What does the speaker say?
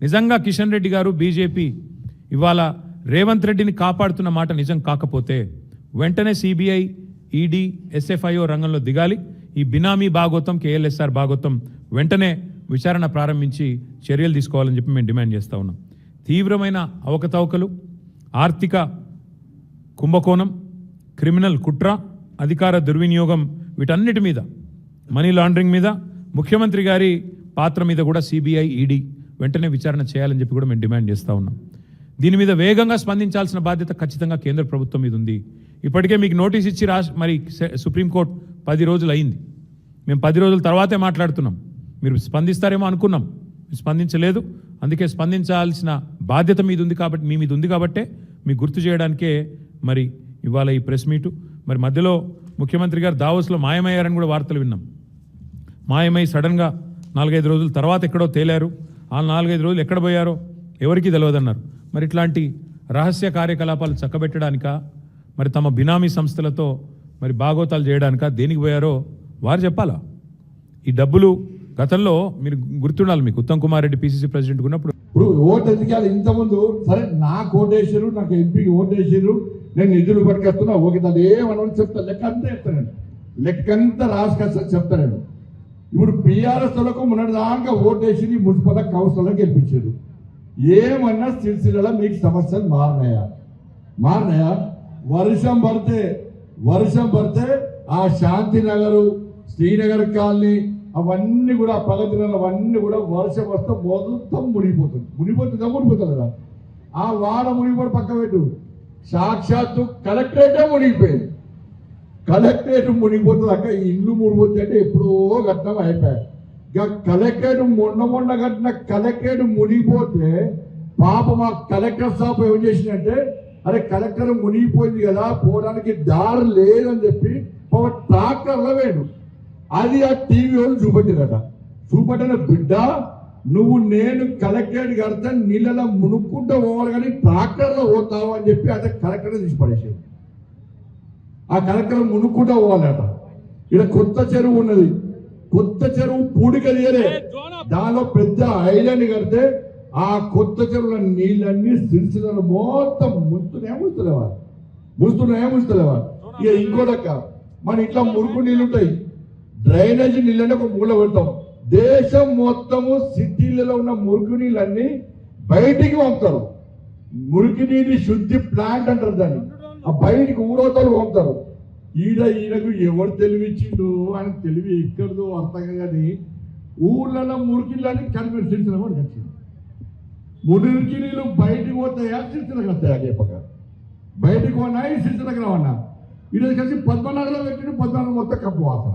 నిజంగా కిషన్ రెడ్డి గారు బీజేపీ ఇవాళ రేవంత్ రెడ్డిని కాపాడుతున్న మాట నిజం కాకపోతే వెంటనే సిబిఐ, ఈడీ, ఎస్ఎఫ్ఐఓ రంగంలో దిగాలి. ఈ బినామీ భాగోతం, కేఎల్ఎస్ఆర్ భాగోతం వెంటనే విచారణ ప్రారంభించి చర్యలు తీసుకోవాలని చెప్పి మేము డిమాండ్ చేస్తూ ఉన్నాం. తీవ్రమైన అవకతవకలు, ఆర్థిక కుంభకోణం, క్రిమినల్ కుట్ర, అధికార దుర్వినియోగం, వీటన్నిటి మీద, మనీ లాండరింగ్ మీద, ముఖ్యమంత్రి గారి పాత్ర మీద కూడా సిబిఐ, ఈడీ వెంటనే విచారణ చేయాలని చెప్పి కూడా మేము డిమాండ్ చేస్తూ ఉన్నాం. దీని మీద వేగంగా స్పందించాల్సిన బాధ్యత ఖచ్చితంగా కేంద్ర ప్రభుత్వం మీద ఉంది. ఇప్పటికే మీకు నోటీస్ ఇచ్చి మరి సుప్రీంకోర్టు 10 రోజులు అయింది. మేము 10 రోజుల తర్వాతే మాట్లాడుతున్నాం. మీరు స్పందిస్తారేమో అనుకున్నాం, స్పందించలేదు. అందుకే స్పందించాల్సిన బాధ్యత మీ మీద ఉంది కాబట్టే మీకు గుర్తు చేయడానికే మరి ఇవాళ ఈ ప్రెస్ మీటు. మరి మధ్యలో ముఖ్యమంత్రి గారు దావోస్లో మాయమయ్యారని కూడా వార్తలు విన్నాం. మాయమై సడన్గా 4-5 రోజుల తర్వాత ఎక్కడో తేలారు. ఆ 4-5 రోజులు ఎక్కడ పోయారో ఎవరికీ తెలియదన్నారు. మరి ఇట్లాంటి రహస్య కార్యకలాపాలు చక్కబెట్టడానికా, మరి తమ బినామీ సంస్థలతో మరి బాగోతాలు చేయడానికా, దేనికి పోయారో వారు చెప్పాలా? ఈ డబ్బులు గతంలో మీరు గుర్తుండాలి, మీకు ఉత్తమ్ కుమార్ రెడ్డి పిసిసి ప్రెసిడెంట్ ఉన్నప్పుడు ఇప్పుడు ఓటు ఎందుకు ఇంతకుముందు సరే నాకు ఓటేసారు, నాకు ఎంపీకి ఓటేసారు, నేను నిధులు పట్టుకొస్తున్నా, ఓకే అదేమని చెప్తా, లెక్క అంతా చెప్తాను, లెక్కంతా రాసుకొస్తా చెప్తాను. ఇప్పుడు బీఆర్ఎస్ వాళ్ళకు మొన్నటిదాకా ఓటేసి మున్సిపల్ కౌన్సిలర్ గెలిపించారు. ఏమన్నా సిరిసిల్ల మీకు సమస్యలు మారినాయా? వర్షం పడితే ఆ శాంతినగరు, శ్రీనగర్ కాలనీ అవన్నీ కూడా, ప్రగతి నగర్ అవన్నీ కూడా వర్షం వస్తే మొత్తం మునిగిపోతుంది కదా. ఆ వాడ మునిగిపోయి పక్క పెట్టు, సాక్షాత్తు కలెక్టరేటే మునిగిపోయింది. కలెక్టరేట్ మునిగిపోతుంది అక్క, ఇల్లు మునిగిపోతుంది అంటే ఎప్పుడో ఘటన అయిపోయాయి. ఇక కలెక్టరేట్ మొన్న కట్టిన కలెక్టరేట్ మునిగిపోతే పాప మా కలెక్టర్ సాబ్ ఏం చేసిందంటే, అరే కలెక్టర్ మునిగిపోయింది కదా, పోవడానికి దారి లేదని చెప్పి ట్రాక్టర్లో వేడు. అది ఆ టీవీ వాళ్ళు చూపట్టిన బిడ్డ, నువ్వు నేను కలెక్టరేట్ కడితే నీళ్ళలో మునుక్కుంటూ పోవాలి కానీ ట్రాక్టర్లో పోతావు అని చెప్పి అదే కలెక్టర్ తీసి పడేసాడు. ఆ కలెక్టర్ మునుక్కుంటూ పోవాలట. ఇక్కడ కొత్త చెరువు ఉన్నది, కొత్త చెరువు పూడిక తీయలే, దానిలో పెద్ద ఐలాండ్ కడితే ఆ కొత్త చెరువుల నీళ్ళన్నీ సిరిసిల్లలో మొత్తం ముంచులేవా. ఇక ఇంకోటక్క, మన ఇంట్లో మురుకు నీళ్ళు ఉంటాయి, డ్రైనేజీ నీళ్ళని ఒక మూల పెడతాం. దేశం మొత్తము సిటీలలో ఉన్న మురికి నీళ్ళన్నీ బయటికి పంపుతారు. మురికి నీటి శుద్ధి ప్లాంట్ అంటారు దాన్ని. ఆ బయటికి ఊరవతలు పంపుతారు. ఈయనకు ఎవరు తెలివిచ్చిండు అని తెలివి ఎక్కడదో అర్థం కానీ ఊళ్ళలో మురికి నీళ్ళని కనిపెట్టి సిరిసిన కూడా కలిసింది. మురికి నీళ్ళు బయటికి పోతాయా, సిరిసిలకు వస్తాయా? చెప్పక బయటికి పోనాయి, సిరిసిలకు రావన్నా. ఈరోజు కలిసి 14 పెట్టిన 14 మొత్తం కప్పు వాసన.